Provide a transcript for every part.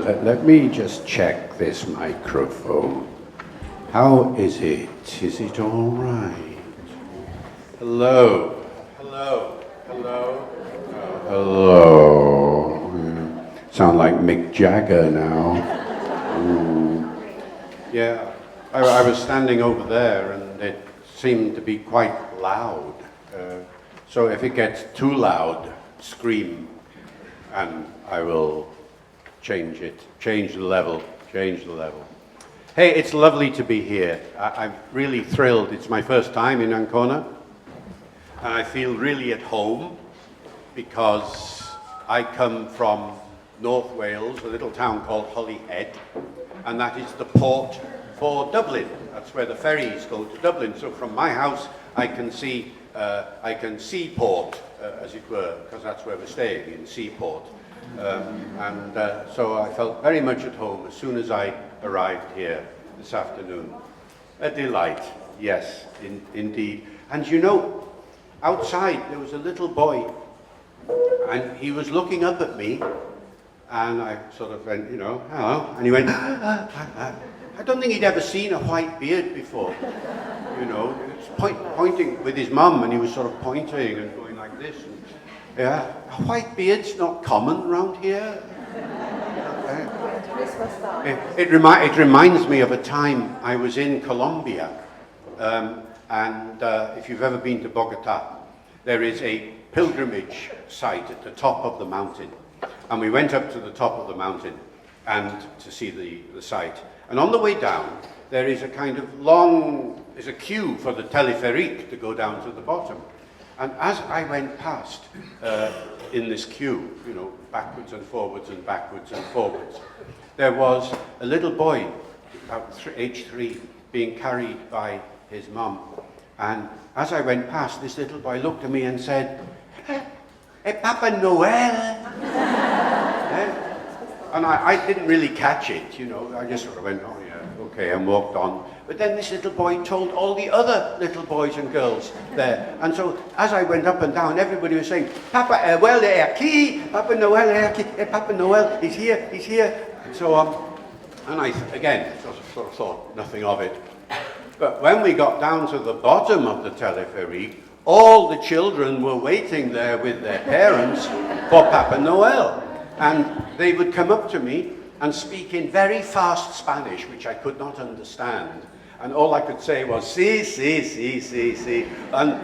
let me just check this microphone. How is it? Is it all right? Hello. Hello. Hello. Hello. Sound like Mick Jagger now. Yeah, I was standing over there and it seemed to be quite loud. So if it gets too loud, scream and I will change the level. Hey, it's lovely to be here. I'm really thrilled. It's my first time in Ancona and I feel really at home because I come from North Wales, a little town called Holyhead, and that is the port for Dublin. That's where the ferries go to Dublin. So from my house, I can see Seaport, as it were, because that's where we're staying, in Seaport. So I felt very much at home as soon as I arrived here this afternoon. A delight, yes, indeed. And you know, outside there was a little boy, and he was looking up at me, and I sort of went, you know, hello, and he went, I don't think he'd ever seen a white beard before, you know. Pointing with his mum, and he was sort of pointing and going like this. And, yeah, a white beard's not common around here. It reminds me of a time I was in Colombia, and if you've ever been to Bogota, there is a pilgrimage site at the top of the mountain, and we went up to the top of the mountain and to see the site. And on the way down, there is a kind of there's a queue for the teleferique to go down to the bottom. And as I went past in this queue, you know, backwards and forwards and backwards and forwards, there was a little boy, about age 3, being carried by his mum. And as I went past, this little boy looked at me and said, "Hey, Papa Noel." And I didn't really catch it, you know. I just sort of went, oh yeah, okay, and walked on. But then this little boy told all the other little boys and girls there. And so as I went up and down, everybody was saying, "Papa Noel est aquí, Papa Noel est aquí, Papa Noel, he's here, he's here." And so and I, again, sort of thought nothing of it. But when we got down to the bottom of the teleferique, all the children were waiting there with their parents for Papa Noel. And they would come up to me and speak in very fast Spanish, which I could not understand. And all I could say was, sí, sí, sí, sí, sí. And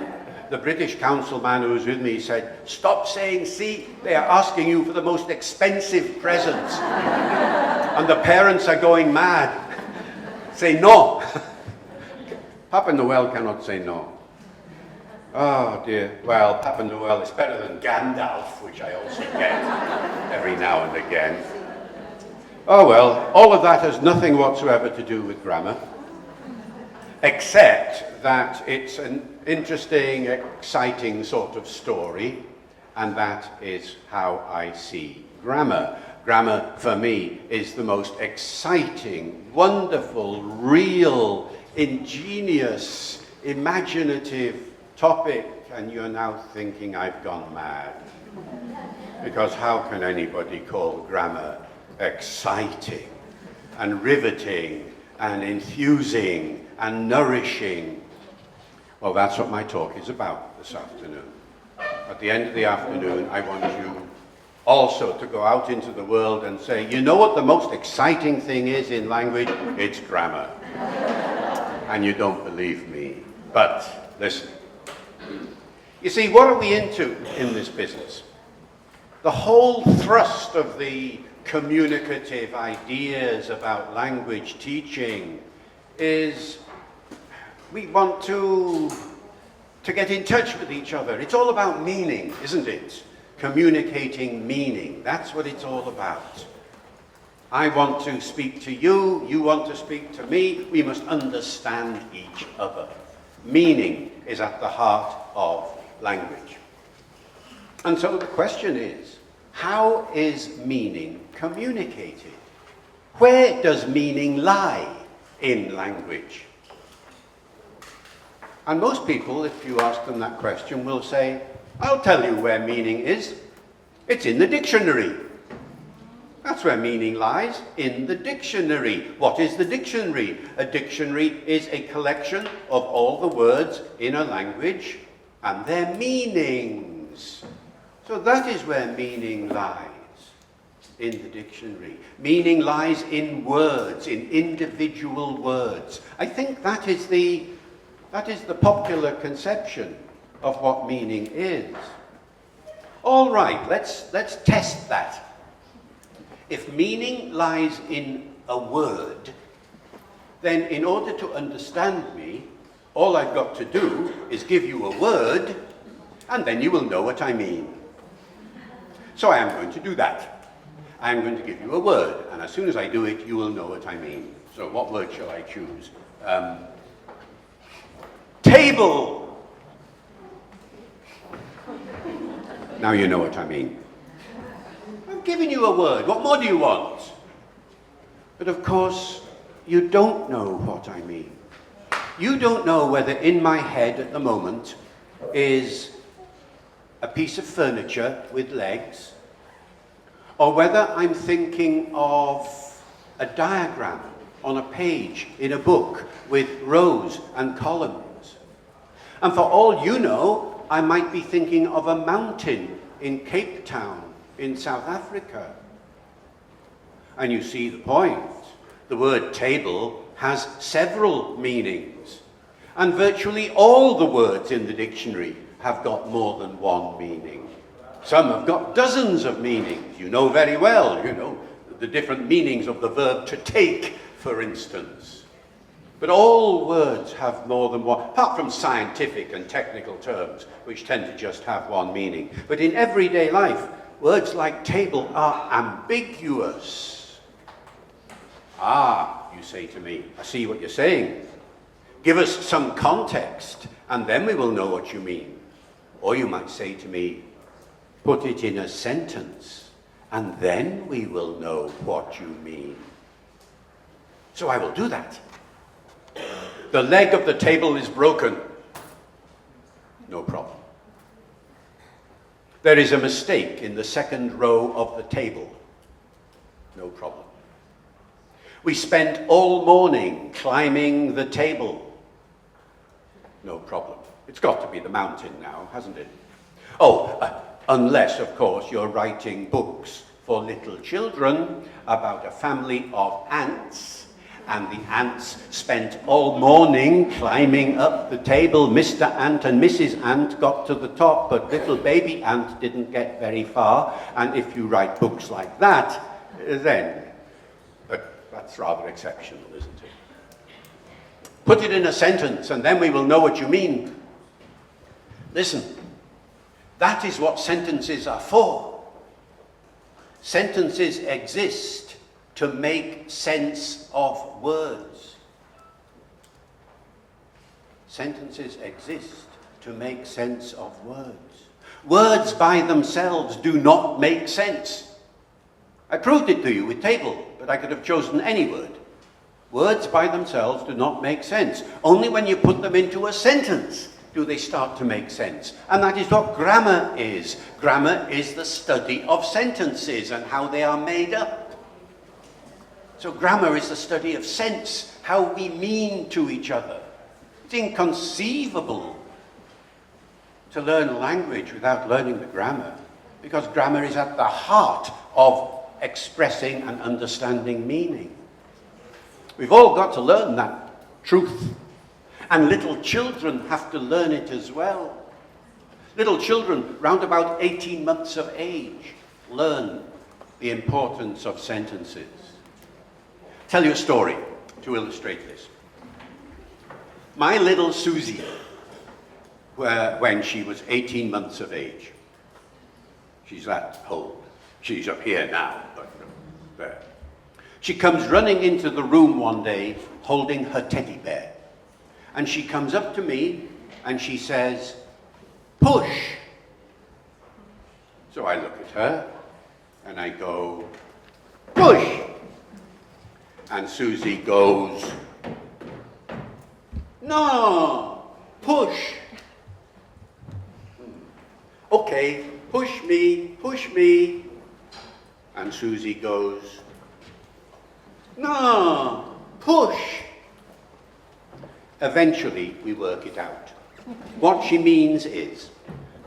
the British councilman who was with me said, "Stop saying sí, they are asking you for the most expensive presents." And the parents are going mad. Say no. Papa Noel cannot say no. Oh dear. Well, Papa Noel is better than Gandalf, which I also get every now and again. Oh well, all of that has nothing whatsoever to do with grammar, except that it's an interesting, exciting sort of story, and that is how I see grammar. Grammar, for me, is the most exciting, wonderful, real, ingenious, imaginative topic, and you're now thinking I've gone mad. Because how can anybody call grammar exciting and riveting and enthusing and nourishing? Well, that's what my talk is about this afternoon. At the end of the afternoon, I want you also to go out into the world and say, you know what the most exciting thing is in language? It's grammar. And you don't believe me. But listen. You see, what are we into in this business? The whole thrust of the communicative ideas about language teaching is we want to get in touch with each other. It's all about meaning, isn't it? Communicating meaning. That's what it's all about. I want to speak to you, you want to speak to me. We must understand each other. Meaning is at the heart of language. And so the question is, how is meaning communicated? Where does meaning lie in language? And most people, if you ask them that question, will say, I'll tell you where meaning is. It's in the dictionary. That's where meaning lies, in the dictionary. What is the dictionary? A dictionary is a collection of all the words in a language and their meanings. So that is where meaning lies, in the dictionary. Meaning lies in words, in individual words. I think that is the popular conception of what meaning is. All right, let's test that. If meaning lies in a word, then in order to understand me, all I've got to do is give you a word, and then you will know what I mean. So I am going to do that. I am going to give you a word, and as soon as I do it, you will know what I mean. So what word shall I choose? Table! Now you know what I mean. I've given you a word. What more do you want? But of course, you don't know what I mean. You don't know whether in my head at the moment is a piece of furniture with legs, or whether I'm thinking of a diagram on a page in a book with rows and columns. And for all you know, I might be thinking of a mountain in Cape Town in South Africa. And you see the point. The word table has several meanings. And virtually all the words in the dictionary have got more than one meaning. Some have got dozens of meanings. You know very well, the different meanings of the verb to take, for instance. But all words have more than one, apart from scientific and technical terms, which tend to just have one meaning. But in everyday life, words like table are ambiguous. Ah, you say to me, I see what you're saying. Give us some context, and then we will know what you mean. Or you might say to me, put it in a sentence, and then we will know what you mean. So I will do that. The leg of the table is broken. No problem. There is a mistake in the second row of the table. No problem. We spent all morning climbing the table. No problem. It's got to be the mountain now, hasn't it? Unless, of course, you're writing books for little children about a family of ants, and the ants spent all morning climbing up the table. Mr. Ant and Mrs. Ant got to the top, but little baby ant didn't get very far. And if you write books like that, then... But that's rather exceptional, isn't it? Put it in a sentence, and then we will know what you mean. Listen, that is what sentences are for. Sentences exist to make sense of words. Sentences exist to make sense of words. Words by themselves do not make sense. I proved it to you with table, but I could have chosen any word. Words by themselves do not make sense. Only when you put them into a sentence do they start to make sense. And that is what grammar is. Grammar is the study of sentences and how they are made up. So grammar is the study of sense, how we mean to each other. It's inconceivable to learn a language without learning the grammar, because grammar is at the heart of expressing and understanding meaning. We've all got to learn that truth. And little children have to learn it as well. Little children, round about 18 months of age, learn the importance of sentences. Tell you a story to illustrate this. My little Susie, when she was 18 months of age, she's that old. She's up here now, but there. She comes running into the room one day holding her teddy bear. And she comes up to me and she says, "Push." So I look at her and I go, "Push." And Susie goes, "No, push." Okay, push me, push me. And Susie goes, no, push. Eventually, we work it out. What she means is,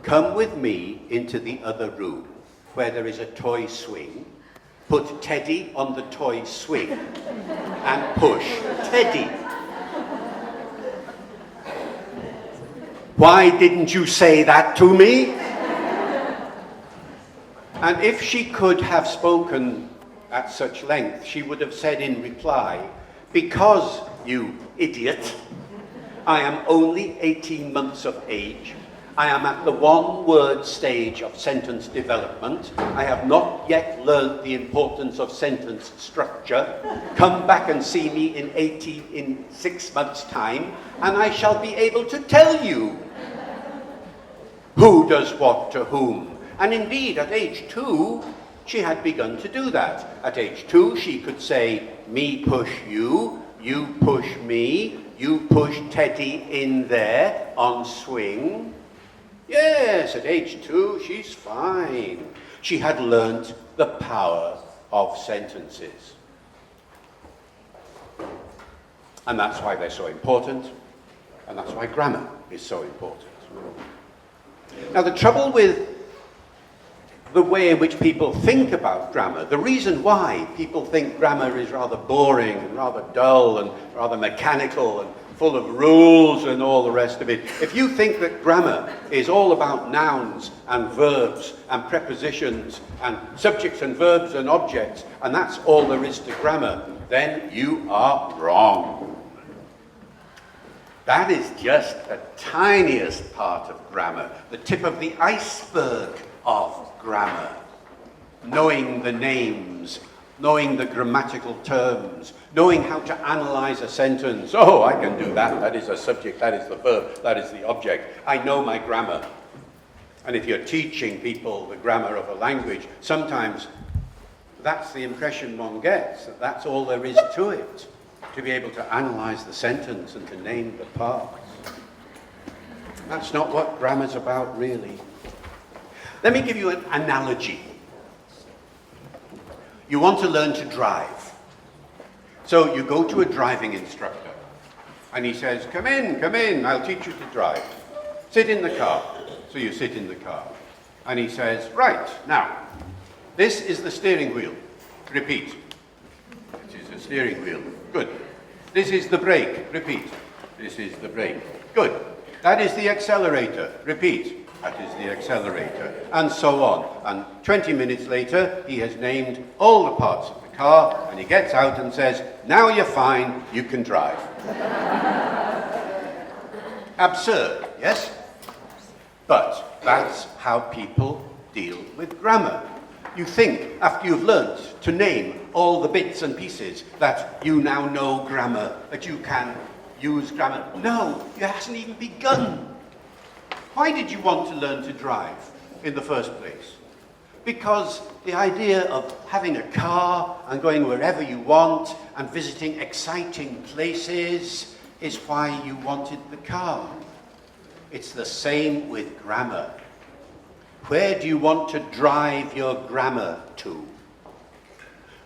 come with me into the other room where there is a toy swing, put Teddy on the toy swing, and push Teddy. Why didn't you say that to me? And if she could have spoken at such length, she would have said in reply, because, you idiot, I am only 18 months of age. I am at the one-word stage of sentence development. I have not yet learned the importance of sentence structure. Come back and see me in 6 months' time, and I shall be able to tell you who does what to whom. And indeed, at age 2, she had begun to do that. At age 2, she could say, me push you push me, you push Teddy in there on swing. Yes, at age 2, she's fine. She had learnt the power of sentences. And that's why they're so important, and that's why grammar is so important. Now, the trouble with the way in which people think about grammar, the reason why people think grammar is rather boring and rather dull and rather mechanical and full of rules and all the rest of it. If you think that grammar is all about nouns and verbs and prepositions and subjects and verbs and objects, and that's all there is to grammar, then you are wrong. That is just the tiniest part of grammar, the tip of the iceberg of grammar. Knowing the names, knowing the grammatical terms, knowing how to analyze a sentence. Oh, I can do that. That is a subject, that is the verb, that is the object. I know my grammar. And if you're teaching people the grammar of a language, sometimes that's the impression one gets, that that's all there is to it, to be able to analyze the sentence and to name the parts. That's not what grammar's about, really. Let me give you an analogy. You want to learn to drive. So you go to a driving instructor, and he says, come in, I'll teach you to drive. Sit in the car. So you sit in the car. And he says, right, now, this is the steering wheel. Repeat. This is the steering wheel. Good. This is the brake. Repeat. This is the brake. Good. That is the accelerator. Repeat. That is the accelerator. And so on. And 20 minutes later, he has named all the parts of the car, and he gets out and says, now you're fine, you can drive. Absurd, yes? But that's how people deal with grammar. You think, after you've learnt to name all the bits and pieces, that you now know grammar, that you can use grammar. No, it hasn't even begun. Why did you want to learn to drive in the first place? Because the idea of having a car and going wherever you want and visiting exciting places is why you wanted the car. It's the same with grammar. Where do you want to drive your grammar to?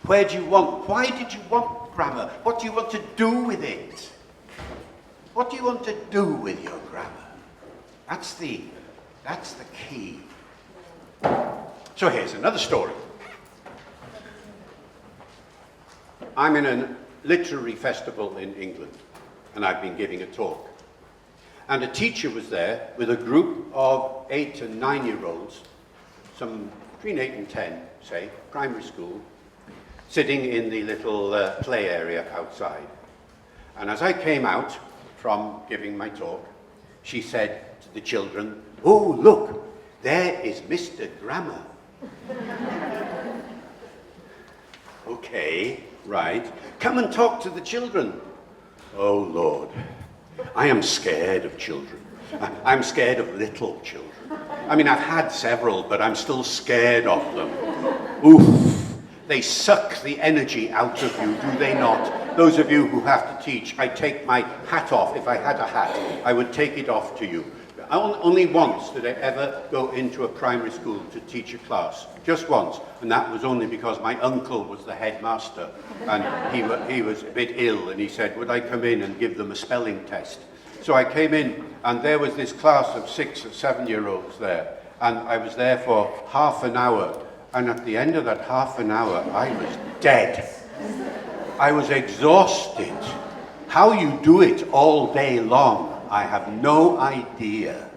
Why did you want grammar? What do you want to do with it? What do you want to do with your grammar? That's the key. So here's another story. I'm in a literary festival in England, and I've been giving a talk. And a teacher was there with a group of 8 and 9-year-olds, some between 8 and 10, say, primary school, sitting in the little play area outside. And as I came out from giving my talk, she said to the children, oh, look, there is Mr. Grammar. Okay, right. Come and talk to the children. Oh, Lord, I am scared of children. I'm scared of little children. I mean, I've had several, but I'm still scared of them. Oof, they suck the energy out of you, do they not? Those of you who have to teach, I take my hat off. If I had a hat, I would take it off to you. Only once did I ever go into a primary school to teach a class. Just once. And that was only because my uncle was the headmaster. And he was a bit ill, and he said, would I come in and give them a spelling test? So I came in, and there was this class of 6 or 7-year-olds there. And I was there for half an hour. And at the end of that half an hour, I was dead. I was exhausted. How you do it all day long, I have no idea.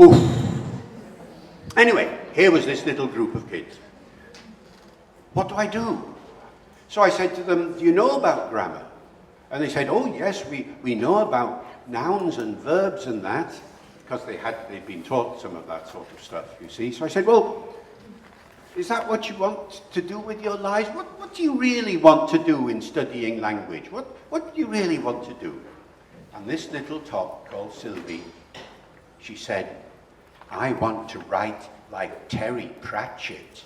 Oof. Anyway, here was this little group of kids. What do I do? So I said to them, do you know about grammar? And they said, oh yes, we know about nouns and verbs and that, because they'd been taught some of that sort of stuff, you see. So I said, well, is that what you want to do with your lives? What do you really want to do in studying language? What do you really want to do? And this little tot called Sylvie, she said, I want to write like Terry Pratchett.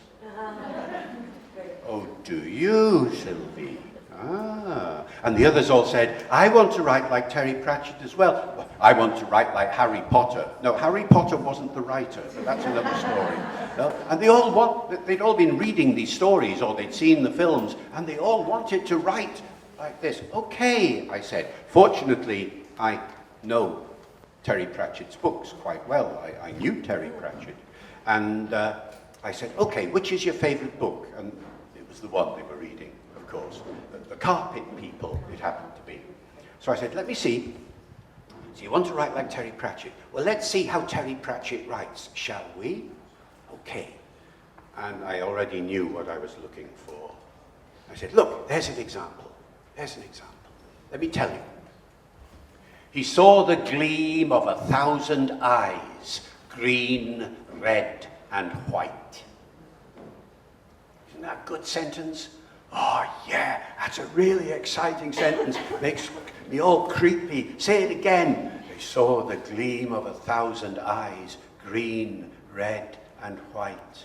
Oh, do you, Sylvie? Ah. And the others all said, I want to write like Terry Pratchett as well. I want to write like Harry Potter. No, Harry Potter wasn't the writer, but that's another story. No? And they'd all been reading these stories, or they'd seen the films, and they all wanted to write like this. Okay, I said. Fortunately, I know Terry Pratchett's books quite well. I knew Terry Pratchett. And I said, okay, which is your favorite book? And it was the one they were reading, of course. The Carpet People, it happened to be. So I said, let me see. So you want to write like Terry Pratchett? Well, let's see how Terry Pratchett writes, shall we? Okay. And I already knew what I was looking for. I said, look, there's an example. There's an example. Let me tell you. He saw the gleam of 1,000 eyes, green, red, and white. Isn't that a good sentence? Oh, yeah, that's a really exciting sentence. Makes me all creepy. Say it again. They saw the gleam of 1,000 eyes, green, red, and white.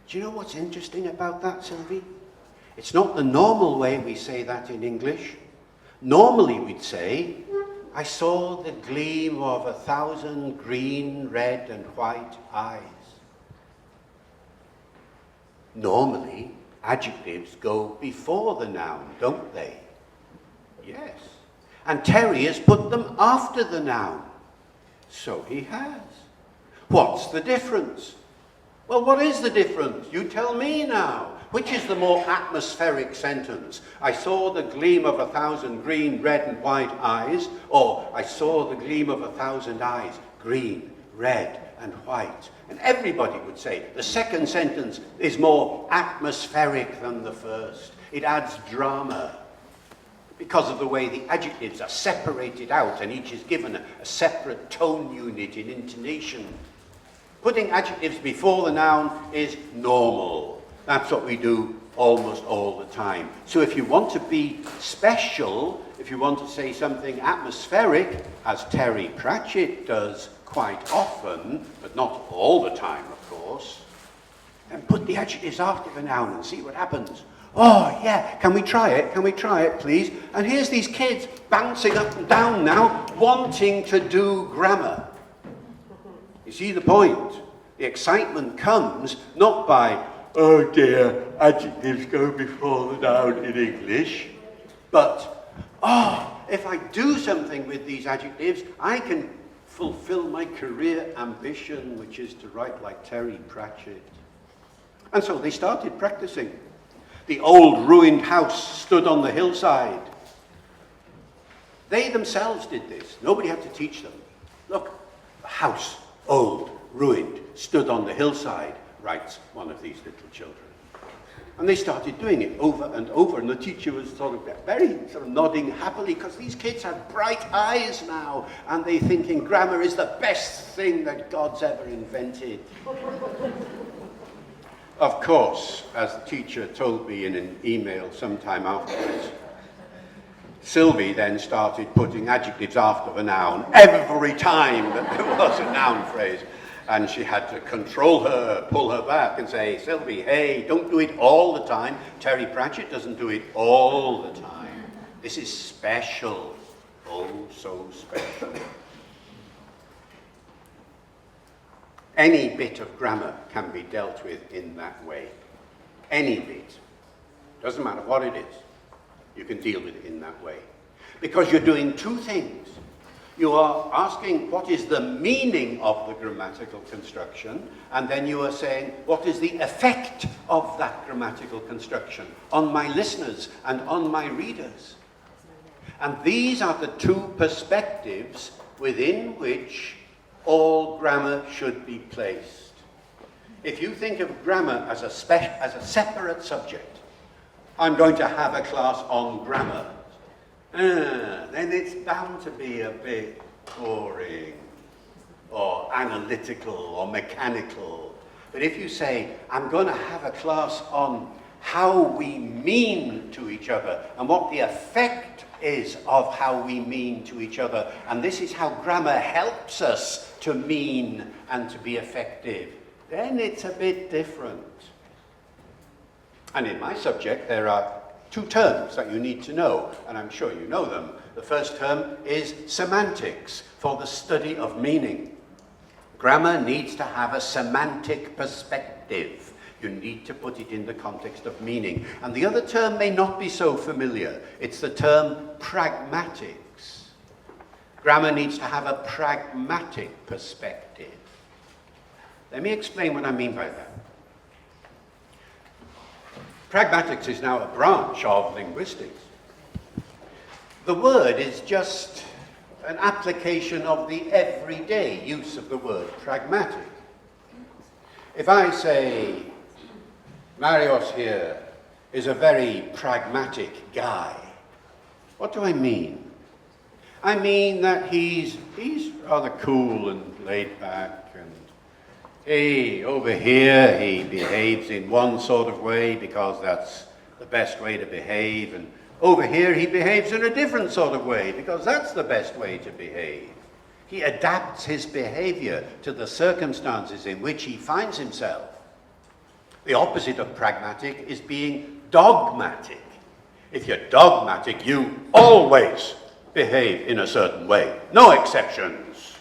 Do you know what's interesting about that, Sylvie? It's not the normal way we say that in English. Normally we'd say, I saw the gleam of 1,000 green, red, and white eyes. Normally, adjectives go before the noun, don't they? Yes. And Terry has put them after the noun. So he has. What's the difference? Well, what is the difference? You tell me now. Which is the more atmospheric sentence? I saw the gleam of 1,000 green, red, and white eyes, or I saw the gleam of 1,000 eyes, green, red, and white. And everybody would say the second sentence is more atmospheric than the first. It adds drama because of the way the adjectives are separated out and each is given a separate tone unit in intonation. Putting adjectives before the noun is normal. That's what we do almost all the time. So if you want to be special, if you want to say something atmospheric, as Terry Pratchett does quite often, but not all the time, of course, then put the adjectives after the noun and see what happens. Oh, yeah, can we try it? Can we try it, please? And here's these kids bouncing up and down now, wanting to do grammar. You see the point? The excitement comes not by, oh dear, adjectives go before the noun in English, but, if I do something with these adjectives, I can fulfill my career ambition, which is to write like Terry Pratchett. And so they started practicing. The old ruined house stood on the hillside. They themselves did this. Nobody had to teach them. Look, the house, old, ruined, stood on the hillside, writes one of these little children. And they started doing it over and over, and the teacher was sort of nodding happily, because these kids have bright eyes now, and they're thinking grammar is the best thing that God's ever invented. Of course, as the teacher told me in an email sometime afterwards, Sylvie then started putting adjectives after the noun every time that there was a noun phrase. And she had to control her, pull her back and say, Sylvie, hey, don't do it all the time. Terry Pratchett doesn't do it all the time. This is special. Oh, so special. Any bit of grammar can be dealt with in that way. Any bit. Doesn't matter what it is. You can deal with it in that way. Because you're doing two things. You are asking what is the meaning of the grammatical construction, and then you are saying what is the effect of that grammatical construction on my listeners and on my readers. And these are the two perspectives within which all grammar should be placed. If you think of grammar as a separate subject, I'm going to have a class on grammar, then it's bound to be a bit boring or analytical or mechanical. But if you say, I'm going to have a class on how we mean to each other and what the effect is of how we mean to each other, and this is how grammar helps us to mean and to be effective, then it's a bit different. And in my subject, there are two terms that you need to know, and I'm sure you know them. The first term is semantics, for the study of meaning. Grammar needs to have a semantic perspective. You need to put it in the context of meaning. And the other term may not be so familiar. It's the term pragmatics. Grammar needs to have a pragmatic perspective. Let me explain what I mean by that. Pragmatics is now a branch of linguistics. The word is just an application of the everyday use of the word pragmatic. If I say, Marios here is a very pragmatic guy, what do I mean? I mean that he's rather cool and laid back, and hey, over here he behaves in one sort of way because that's the best way to behave, and over here he behaves in a different sort of way because that's the best way to behave. He adapts his behavior to the circumstances in which he finds himself. The opposite of pragmatic is being dogmatic. If you're dogmatic, you always behave in a certain way, no exceptions.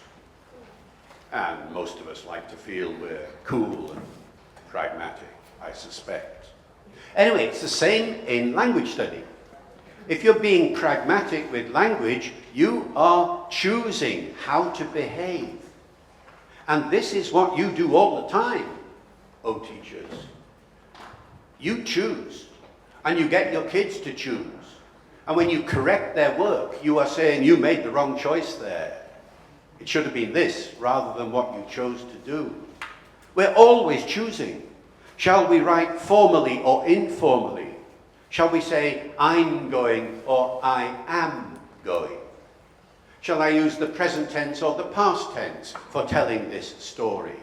And most of us like to feel we're cool and pragmatic, I suspect. Anyway, it's the same in language study. If you're being pragmatic with language, you are choosing how to behave. And this is what you do all the time, oh teachers. You choose, and you get your kids to choose. And when you correct their work, you are saying you made the wrong choice there. It should have been this rather than what you chose to do. We're always choosing. Shall we write formally or informally? Shall we say, I'm going or I am going? Shall I use the present tense or the past tense for telling this story?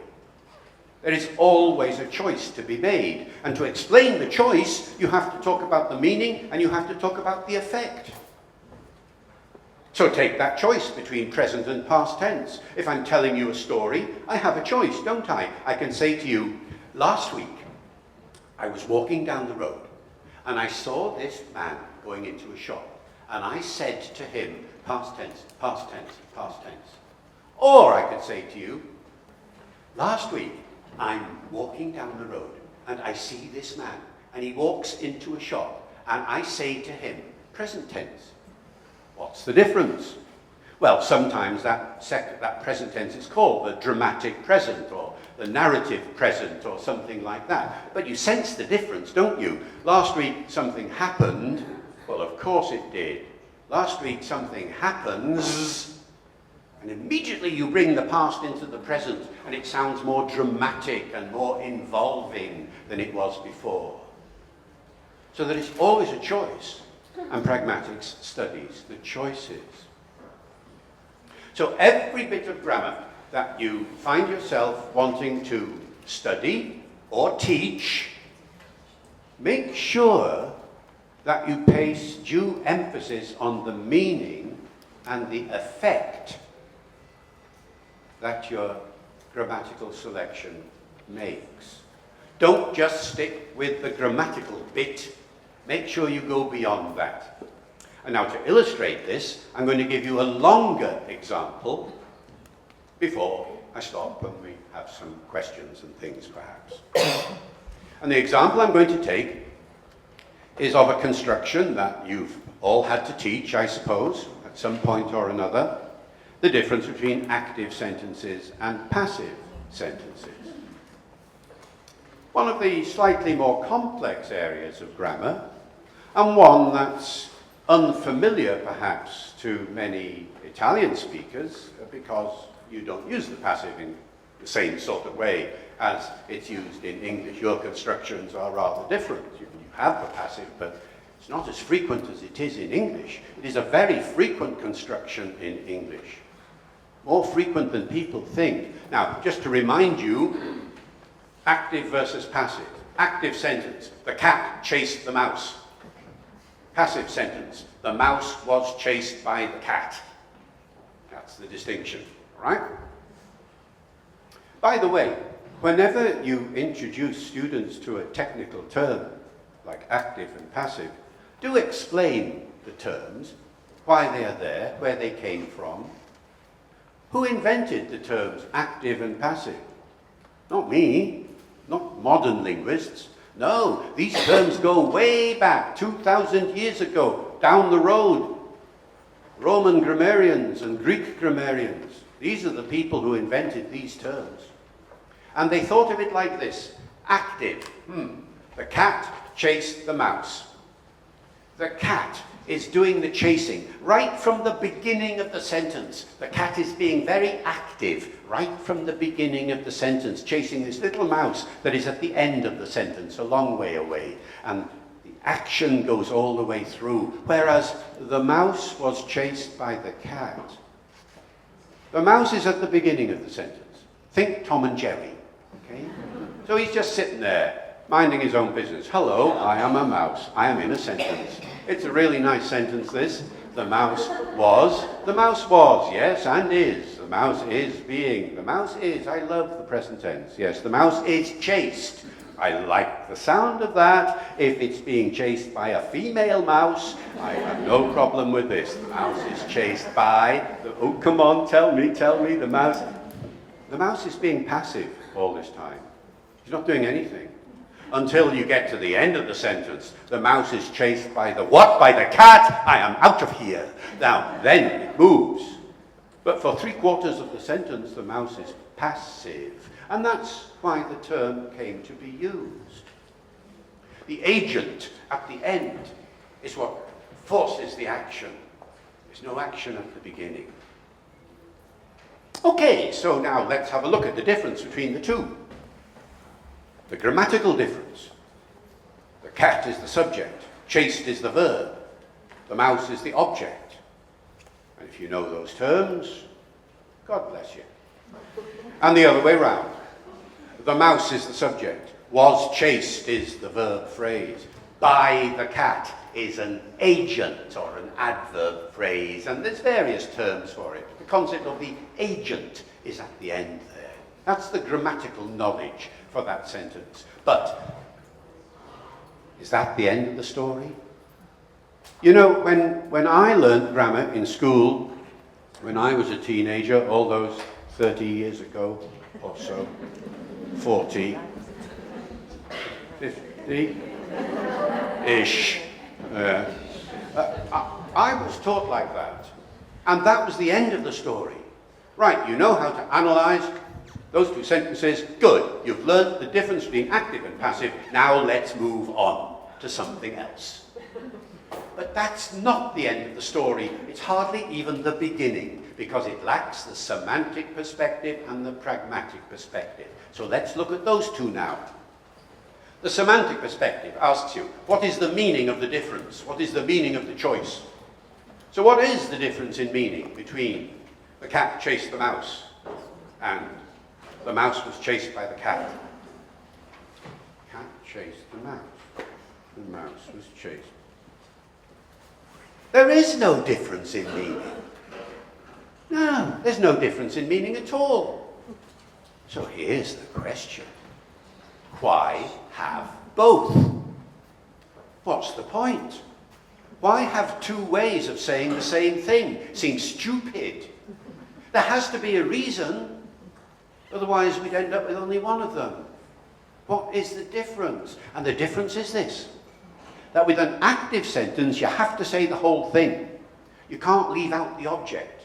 There is always a choice to be made. And to explain the choice, you have to talk about the meaning and you have to talk about the effect. So take that choice between present and past tense. If I'm telling you a story, I have a choice, don't I? I can say to you, last week, I was walking down the road and I saw this man going into a shop. And I said to him, past tense, past tense, past tense. Or I could say to you, last week, I'm walking down the road and I see this man and he walks into a shop and I say to him, present tense. What's the difference? Well, sometimes that present tense is called the dramatic present or the narrative present or something like that. But you sense the difference, don't you? Last week something happened. Well, of course it did. Last week something happens. And immediately you bring the past into the present and it sounds more dramatic and more involving than it was before. So there is always a choice, and pragmatics studies the choices. So every bit of grammar that you find yourself wanting to study or teach, make sure that you place due emphasis on the meaning and the effect that your grammatical selection makes. Don't just stick with the grammatical bit. Make sure you go beyond that. And now to illustrate this, I'm going to give you a longer example before I stop and we have some questions and things, perhaps. And the example I'm going to take is of a construction that you've all had to teach, I suppose, at some point or another, the difference between active sentences and passive sentences. One of the slightly more complex areas of grammar, and one that's unfamiliar perhaps to many Italian speakers, because you don't use the passive in the same sort of way as it's used in English. Your constructions are rather different. You have the passive, but it's not as frequent as it is in English. It is a very frequent construction in English. More frequent than people think. Now, just to remind you, active versus passive. Active sentence, the cat chased the mouse. Passive sentence, the mouse was chased by the cat. That's the distinction, right? By the way, whenever you introduce students to a technical term, like active and passive, do explain the terms, why they are there, where they came from. Who invented the terms active and passive? Not me, not modern linguists. No, these terms go way back, 2,000 years ago, down the road. Roman grammarians and Greek grammarians. These are the people who invented these terms. And they thought of it like this. Active. The cat chased the mouse. The cat is doing the chasing right from the beginning of the sentence. The cat is being very active right from the beginning of the sentence, chasing this little mouse that is at the end of the sentence, a long way away. And the action goes all the way through, whereas the mouse was chased by the cat. The mouse is at the beginning of the sentence. Think Tom and Jerry, okay? So he's just sitting there, minding his own business. Hello, I am a mouse. I am in a sentence. It's a really nice sentence, this. The mouse was, yes, and is. The mouse is, I love the present tense. Yes, the mouse is chased. I like the sound of that. If it's being chased by a female mouse, I have no problem with this. The mouse is chased by, oh, come on, tell me, the mouse. The mouse is being passive all this time. He's not doing anything. Until you get to the end of the sentence. The mouse is chased by the what? By the cat? I am out of here. Now, then it moves. But for 3/4 of the sentence, the mouse is passive. And that's why the term came to be used. The agent at the end is what forces the action. There's no action at the beginning. Okay, so now let's have a look at the difference between the two. The grammatical difference. The cat is the subject, chased is the verb, the mouse is the object. And if you know those terms, God bless you. And the other way round. The mouse is the subject, was chased is the verb phrase, by the cat is an agent or an adverb phrase, and there's various terms for it. The concept of the agent is at the end there. That's the grammatical knowledge for that sentence. But is that the end of the story? You know, when I learned grammar in school, when I was a teenager, all those 30 years ago or so, 40, 50-ish, I was taught like that. And that was the end of the story. Right, you know how to analyze those two sentences, good. You've learned the difference between active and passive. Now let's move on to something else. But that's not the end of the story. It's hardly even the beginning, because it lacks the semantic perspective and the pragmatic perspective. So let's look at those two now. The semantic perspective asks you, what is the meaning of the difference? What is the meaning of the choice? So what is the difference in meaning between the cat chased the mouse and the mouse was chased by the cat? Cat chased the mouse. The mouse was chased. There is no difference in meaning. No, there's no difference in meaning at all. So here's the question. Why have both? What's the point? Why have two ways of saying the same thing? Seems stupid. There has to be a reason. Otherwise, we'd end up with only one of them. What is the difference? And the difference is this, that with an active sentence, you have to say the whole thing. You can't leave out the object.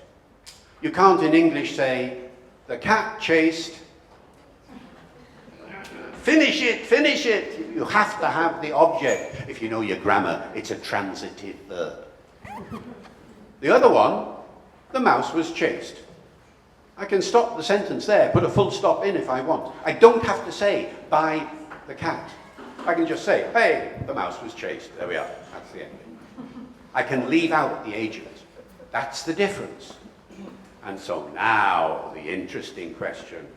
You can't in English say, the cat chased. Finish it, finish it. You have to have the object. If you know your grammar, it's a transitive verb. The other one, the mouse was chased. I can stop the sentence there, put a full stop in if I want. I don't have to say, by the cat. I can just say, hey, the mouse was chased. There we are. That's the end. I can leave out the agent. That's the difference. And so now, the interesting question.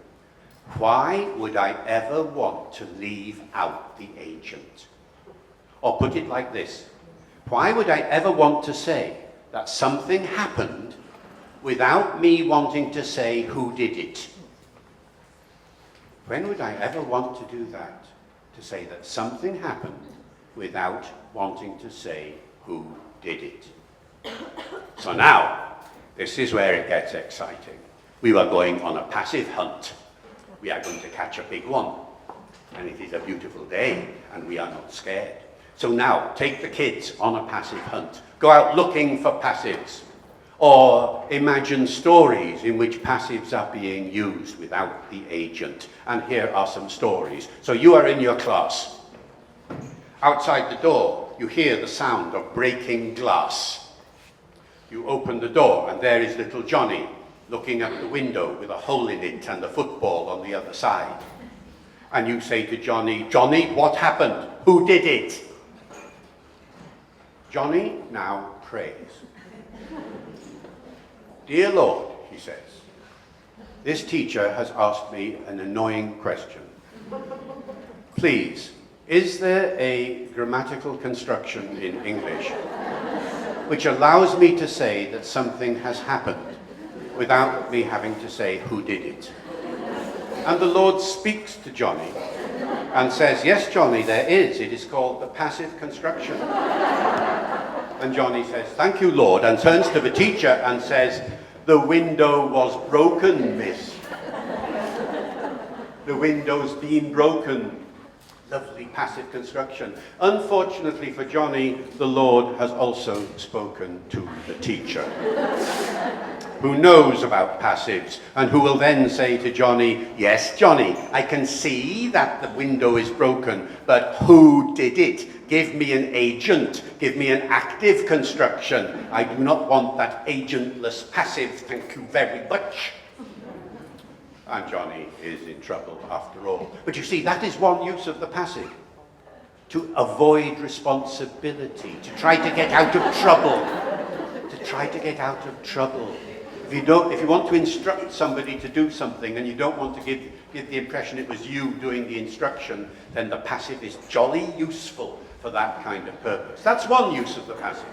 Why would I ever want to leave out the agent? Or put it like this. Why would I ever want to say that something happened without me wanting to say who did it? When would I ever want to do that? To say that something happened without wanting to say who did it. So now, this is where it gets exciting. We were going on a passive hunt. We are going to catch a big one. And it is a beautiful day, and we are not scared. So now, take the kids on a passive hunt. Go out looking for passives. Or imagine stories in which passives are being used without the agent. And here are some stories. So you are in your class. Outside the door, you hear the sound of breaking glass. You open the door, and there is little Johnny looking at the window with a hole in it and a football on the other side. And you say to Johnny, Johnny, what happened? Who did it? Johnny now prays. Dear Lord, he says, this teacher has asked me an annoying question. Please, is there a grammatical construction in English which allows me to say that something has happened without me having to say who did it? And the Lord speaks to Johnny and says, yes, Johnny, there is. It is called the passive construction. And Johnny says, thank you, Lord, and turns to the teacher and says, the window was broken, miss. The window's been broken. Lovely passive construction. Unfortunately for Johnny, the Lord has also spoken to the teacher, who knows about passives, and who will then say to Johnny, yes, Johnny, I can see that the window is broken, but who did it? Give me an agent. Give me an active construction. I do not want that agentless passive. Thank you very much. And Johnny is in trouble after all. But you see, that is one use of the passive. To avoid responsibility. To try to get out of trouble. To try to get out of trouble. If you want to instruct somebody to do something and you don't want to give the impression it was you doing the instruction, then the passive is jolly useful for that kind of purpose. That's one use of the passive.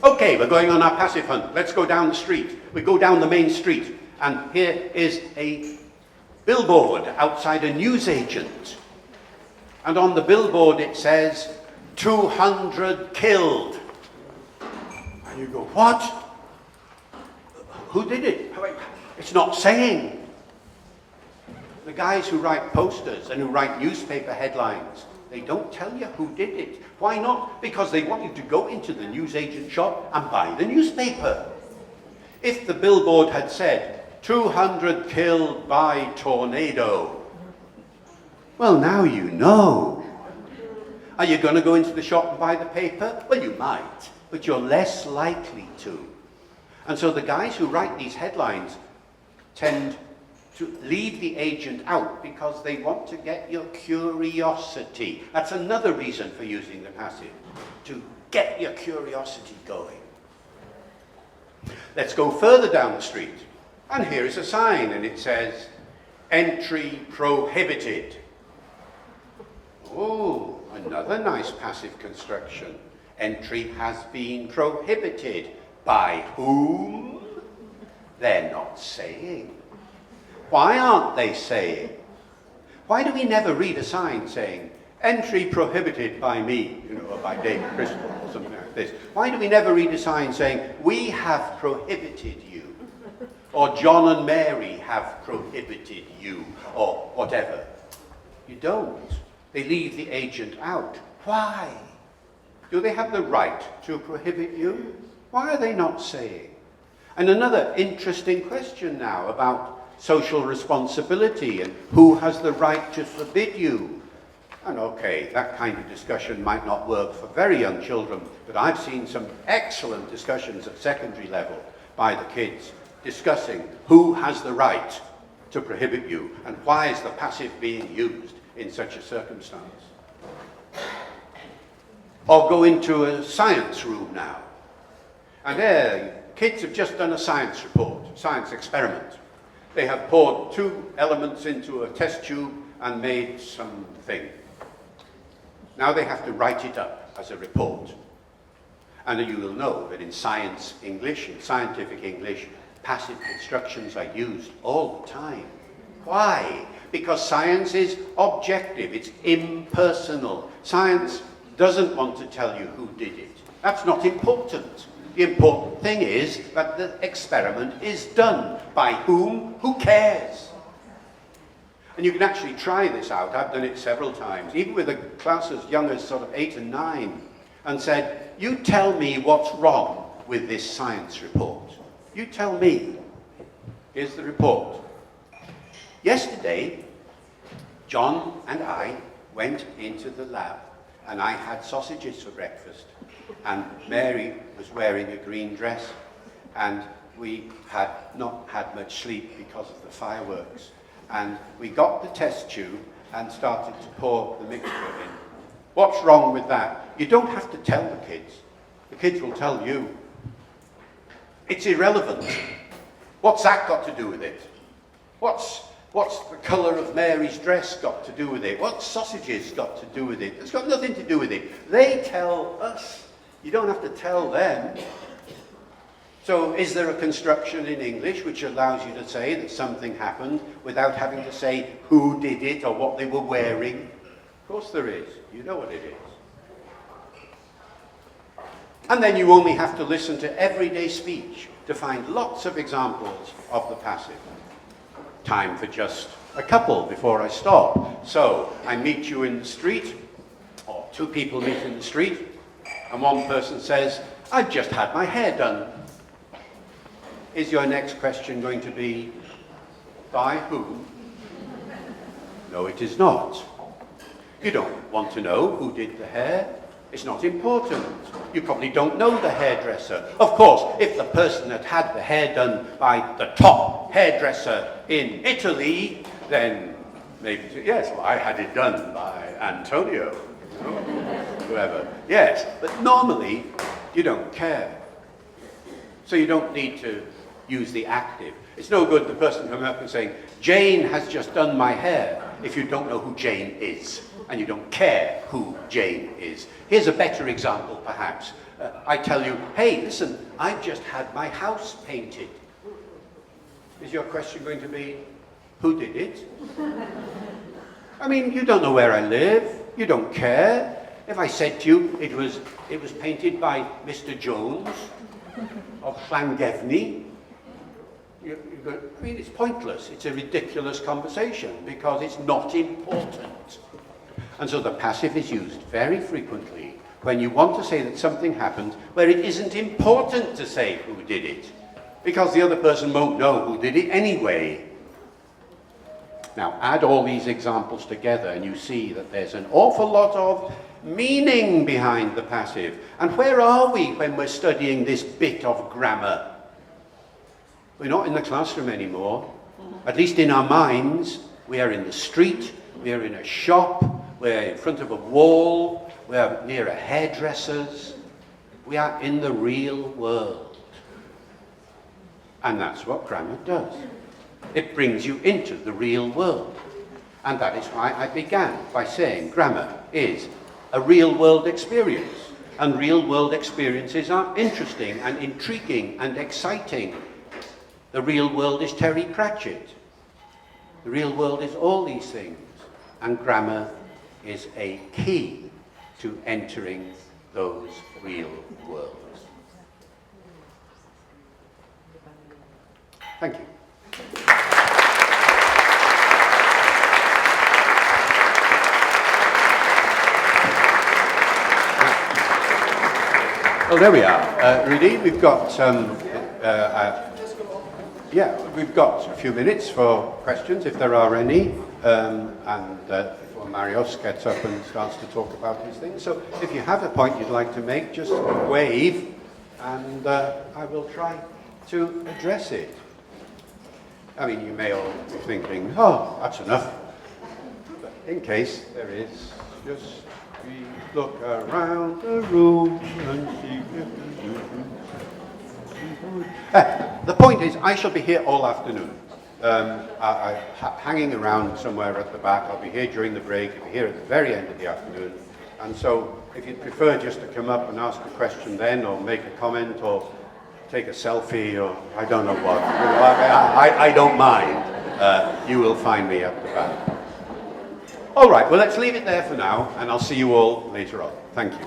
Okay, we're going on our passive hunt. Let's go down the street. We go down the main street, and here is a billboard outside a newsagent. And on the billboard it says, 200 killed. And you go, what? Who did it? It's not saying. The guys who write posters and who write newspaper headlines, they don't tell you who did it. Why not? Because they want you to go into the newsagent shop and buy the newspaper. If the billboard had said, 200 killed by tornado, well, now you know. Are you going to go into the shop and buy the paper? Well, you might, but you're less likely to. And so the guys who write these headlines tend to leave the agent out because they want to get your curiosity. That's another reason for using the passive, to get your curiosity going. Let's go further down the street. And here is a sign, and it says, entry prohibited. Oh, another nice passive construction. Entry has been prohibited. By whom? They're not saying. Why aren't they saying? Why do we never read a sign saying, entry prohibited by me, or by David Crystal, or something like this? Why do we never read a sign saying, we have prohibited you? or John and Mary have prohibited you, or whatever. You don't. They leave the agent out. Why? Do they have the right to prohibit you? Why are they not saying? And another interesting question now about social responsibility and who has the right to forbid you. And okay, that kind of discussion might not work for very young children, but I've seen some excellent discussions at secondary level by the kids discussing who has the right to prohibit you and why is the passive being used in such a circumstance. Or go into a science room now, and there, kids have just done a science report, science experiment. They have poured 2 elements into a test tube and made something. Now they have to write it up as a report. And you will know that in science English, in scientific English, passive constructions are used all the time. Why? Because science is objective, it's impersonal. Science doesn't want to tell you who did it. That's not important. The important thing is that the experiment is done. By whom? Who cares? And you can actually try this out. I've done it several times, even with a class as young as sort of 8 and 9, and said, you tell me what's wrong with this science report. You tell me. Here's the report. Yesterday, John and I went into the lab, and I had sausages for breakfast. And Mary was wearing a green dress, and we had not had much sleep because of the fireworks. And we got the test tube and started to pour the mixture in. What's wrong with that? You don't have to tell the kids. The kids will tell you. It's irrelevant. What's that got to do with it? What's the colour of Mary's dress got to do with it? What's sausages got to do with it? It's got nothing to do with it. They tell us. You don't have to tell them. So is there a construction in English which allows you to say that something happened without having to say who did it or what they were wearing? Of course there is. You know what it is. And then you only have to listen to everyday speech to find lots of examples of the passive. Time for just a couple before I stop. So I meet you in the street, or 2 people meet in the street, and one person says, I've just had my hair done. Is your next question going to be, by whom? No, it is not. You don't want to know who did the hair. It's not important. You probably don't know the hairdresser. Of course, if the person had had the hair done by the top hairdresser in Italy, then maybe, yes, well, I had it done by Antonio, whoever. Yes, but normally you don't care. So you don't need to use the active. It's no good the person coming up and saying, Jane has just done my hair, if you don't know who Jane is, and you don't care who Jane is. Here's a better example, perhaps. I tell you, hey, listen, I've just had my house painted. Is your question going to be, who did it? I mean, you don't know where I live. You don't care. If I said to you it was painted by Mr. Jones of Llangefni, I mean, it's pointless. It's a ridiculous conversation because it's not important. And so the passive is used very frequently when you want to say that something happened where it isn't important to say who did it, because the other person won't know who did it anyway. Now, add all these examples together and you see that there's an awful lot of meaning behind the passive. And where are we when we're studying this bit of grammar? We're not in the classroom anymore. At least in our minds. We are in the street, we are in a shop, we're in front of a wall, we're near a hairdresser's. We are in the real world. And that's what grammar does. It brings you into the real world. And that is why I began by saying grammar is a real world experience. And real world experiences are interesting and intriguing and exciting. The real world is Terry Pratchett. The real world is all these things. And grammar is a key to entering those real worlds. Thank you. Well, there we are. Rudy, we've got we've got a few minutes for questions, if there are any, before Marios gets up and starts to talk about his things. So if you have a point you'd like to make, just wave, and I will try to address it. I mean, you may all be thinking, oh, that's enough. But in case there is, just look around the room and see. The point is, I shall be here all afternoon. Hanging around somewhere at the back. I'll be here during the break. I'll be here at the very end of the afternoon. And so, if you'd prefer just to come up and ask a question then, or make a comment, or take a selfie, or I don't know what. I don't mind. You will find me at the back. All right, well, let's leave it there for now, and I'll see you all later on. Thank you.